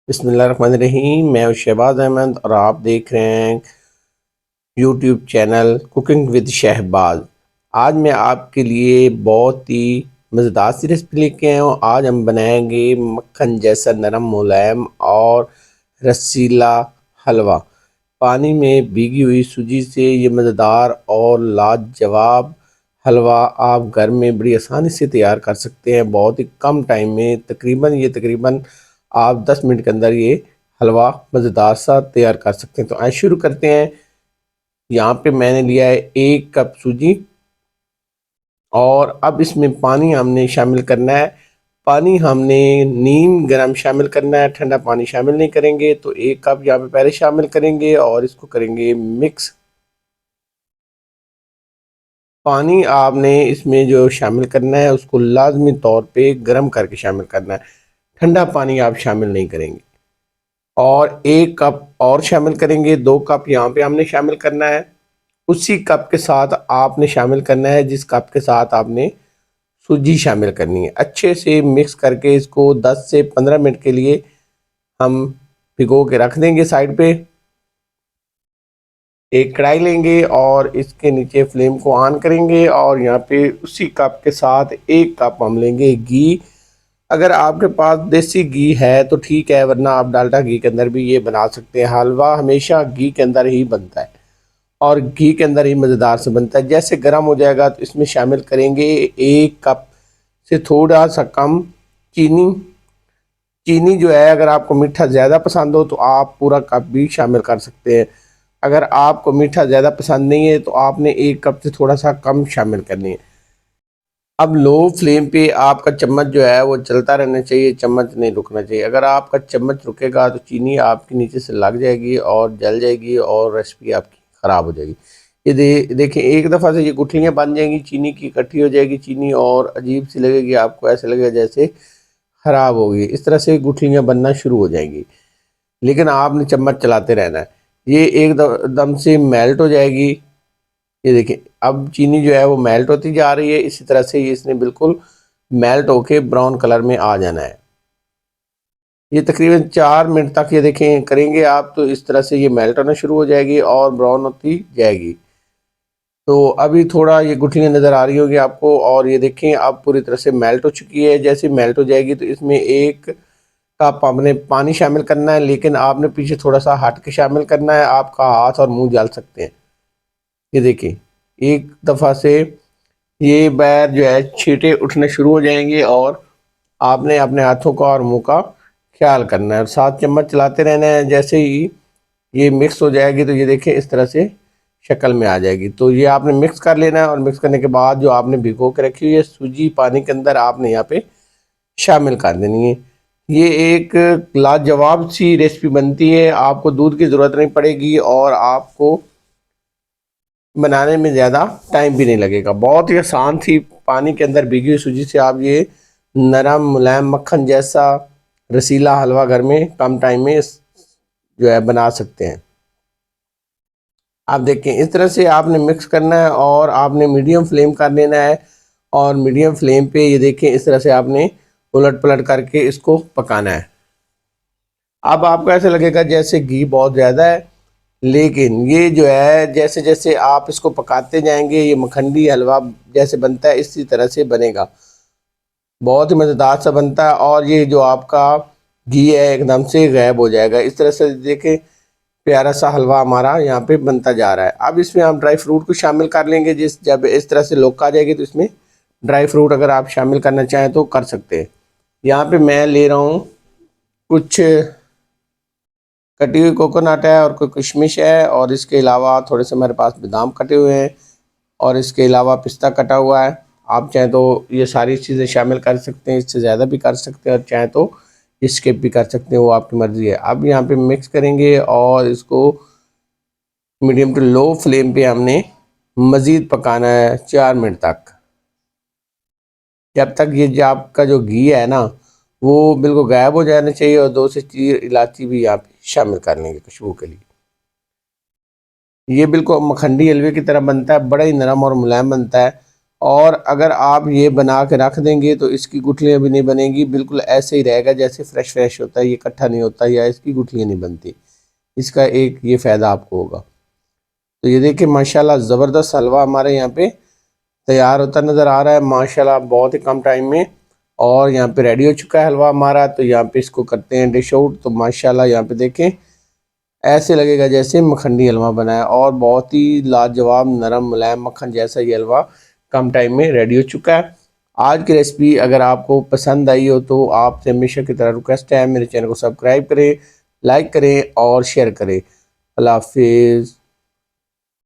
बिस्मिल्लाहिर्रहमानिर्रहीम। मैं हूं शहबाज अहमद और आप देख रहे हैं YouTube channel cooking with Shahbaz. आज मैं आपके लिए बहुत ही मज़ेदार सी रेसिपी लेके आया हूँ। आज हम बनाएंगे मक्खन जैसा नरम मुलायम और रसीला हलवा। पानी में भीगी हुई सूजी से ये मज़ेदार और लाजवाब हलवा आप घर में बड़ी आसानी से तैयार कर सकते हैं। बहुत ही कम टाइम में तकरीबन आप 10 मिनट के अंदर ये हलवा मज़ेदार सा तैयार कर सकते हैं। तो आइए शुरू करते हैं। यहाँ पे मैंने लिया है 1 कप सूजी और अब इसमें पानी हमने शामिल करना है। पानी हमने नीम गर्म शामिल करना है, ठंडा पानी शामिल नहीं करेंगे। तो 1 कप यहाँ पे पहले शामिल करेंगे और इसको करेंगे मिक्स। पानी आपने इसमें जो शामिल करना है उसको लाजमी तौर पे गर्म करके शामिल करना है, ठंडा पानी आप शामिल नहीं करेंगे। और 1 कप और शामिल करेंगे, 2 कप यहाँ पे हमने शामिल करना है। उसी कप के साथ आपने शामिल करना है जिस कप के साथ आपने सूजी शामिल करनी है। अच्छे से मिक्स करके इसको 10 से 15 मिनट के लिए हम भिगो के रख देंगे साइड पे। एक कढ़ाई लेंगे और इसके नीचे फ्लेम को ऑन करेंगे और यहाँ पे उसी कप के साथ 1 कप हम लेंगे घी। अगर आपके पास देसी घी है तो ठीक है, वरना आप डालडा घी के अंदर भी ये बना सकते हैं। हलवा हमेशा घी के अंदर ही बनता है और घी के अंदर ही मज़ेदार से बनता है। जैसे गर्म हो जाएगा तो इसमें शामिल करेंगे 1 कप से थोड़ा सा कम चीनी। चीनी जो है, अगर आपको मीठा ज़्यादा पसंद हो तो आप पूरा कप भी शामिल कर सकते हैं। अगर आपको मीठा ज़्यादा पसंद नहीं है तो आपने 1 कप से थोड़ा सा कम शामिल करनी है। अब लो फ्लेम पे आपका चम्मच जो है वो चलता रहना चाहिए, चम्मच नहीं रुकना चाहिए। अगर आपका चम्मच रुकेगा तो चीनी आपके नीचे से लग जाएगी और जल जाएगी और रेसिपी आपकी ख़राब हो जाएगी। ये देखिए, एक दफ़ा से ये गुठलियाँ बन जाएंगी, चीनी की इकट्ठी हो जाएगी चीनी और अजीब सी लगेगी आपको, ऐसे लगेगा जैसे ख़राब होगी। इस तरह से गुठलियाँ बनना शुरू हो जाएंगी, लेकिन आपने चम्मच चलाते रहना है। ये एकदम से मेल्ट हो जाएगी। ये देखिए, अब चीनी जो है वो मेल्ट होती जा रही है। इसी तरह से ये इसने बिल्कुल मेल्ट होके ब्राउन कलर में आ जाना है। ये तकरीबन 4 मिनट तक ये देखें करेंगे आप तो इस तरह से ये मेल्ट होना शुरू हो जाएगी और ब्राउन होती जाएगी। तो अभी थोड़ा ये गुठलियाँ नज़र आ रही होगी आपको और ये देखें अब पूरी तरह से मेल्ट हो चुकी है। जैसे मेल्ट हो जाएगी तो इसमें 1 कप आपने पानी शामिल करना है, लेकिन आपने पीछे थोड़ा सा हट के शामिल करना है, आपका हाथ और मुंह जल सकते हैं। ये देखिए, एक दफ़ा से ये बैर जो है छींटे उठने शुरू हो जाएंगे और आपने अपने हाथों का और मुंह का ख्याल करना है और साथ चम्मच चलाते रहना है। जैसे ही ये मिक्स हो जाएगी तो ये देखिए इस तरह से शक्ल में आ जाएगी। तो ये आपने मिक्स कर लेना है और मिक्स करने के बाद जो आपने भिगो के रखी हुई है सूजी पानी के अंदर आपने यहाँ पे शामिल कर देनी है। ये एक लाजवाब सी रेसिपी बनती है, आपको दूध की ज़रूरत नहीं पड़ेगी और आपको बनाने में ज़्यादा टाइम भी नहीं लगेगा। बहुत ही आसान थी, पानी के अंदर भीगी हुई सूजी से आप ये नरम मुलायम मक्खन जैसा रसीला हलवा घर में कम टाइम में जो है बना सकते हैं। आप देखें इस तरह से आपने मिक्स करना है और आपने मीडियम फ्लेम कर लेना है और मीडियम फ्लेम पे ये देखें इस तरह से आपने उलट पलट करके इसको पकाना है। अब आपको ऐसा लगेगा जैसे घी बहुत ज़्यादा है, लेकिन ये जो है जैसे जैसे आप इसको पकाते जाएंगे ये मखंडी हलवा जैसे बनता है इसी तरह से बनेगा। बहुत ही मज़ेदार सा बनता है और ये जो आपका घी है एकदम से गायब हो जाएगा। इस तरह से देखें प्यारा सा हलवा हमारा यहाँ पे बनता जा रहा है। अब इसमें हम ड्राई फ्रूट को शामिल कर लेंगे। जब इस तरह से लोक आ जाएगी तो इसमें ड्राई फ्रूट अगर आप शामिल करना चाहें तो कर सकते हैं। यहाँ पे मैं ले रहा हूँ कुछ कटी हुई कोकोनट है और कोई किशमिश है और इसके अलावा थोड़े से मेरे पास बादाम कटे हुए हैं और इसके अलावा पिस्ता कटा हुआ है। आप चाहें तो ये सारी चीज़ें शामिल कर सकते हैं, इससे ज़्यादा भी कर सकते हैं और चाहें तो स्किप भी कर सकते हैं, वो आपकी मर्ज़ी है। अब यहाँ पे मिक्स करेंगे और इसको मीडियम टू लो फ्लेम पे हमने मज़ीद पकाना है 4 मिनट तक, जब तक ये जो आपका जो घी है ना वो बिल्कुल गायब हो जाना चाहिए। और 2 से 4 इलायची भी आप शामिल कर लेंगे खुशबू के लिए। ये बिल्कुल मखंडी हलवे की तरह बनता है, बड़ा ही नरम और मुलायम बनता है और अगर आप ये बना के रख देंगे तो इसकी गुठलियाँ भी नहीं बनेंगी, बिल्कुल ऐसे ही रहेगा जैसे फ्रेश होता है, ये इकट्ठा नहीं होता या इसकी गुठलियाँ नहीं बनती। इसका एक ये फ़ायदा आपको होगा। तो ये देखिए माशाल्लाह ज़बरदस्त हलवा हमारे यहाँ पे तैयार होता नज़र आ रहा है माशाल्लाह बहुत ही कम टाइम में। और यहाँ पे रेडी हो चुका है हलवा हमारा। तो यहाँ पे इसको करते हैं डिश आउट। तो माशाल्लाह यहाँ पे देखें ऐसे लगेगा जैसे मखनी हलवा बना है और बहुत ही लाजवाब नरम मुलायम मक्खन जैसा ये हलवा कम टाइम में रेडी हो चुका है। आज की रेसिपी अगर आपको पसंद आई हो तो आपसे हमेशा की तरह रिक्वेस्ट है मेरे चैनल को सब्सक्राइब करें, लाइक करें और शेयर करें। अल्लाह हाफिज़।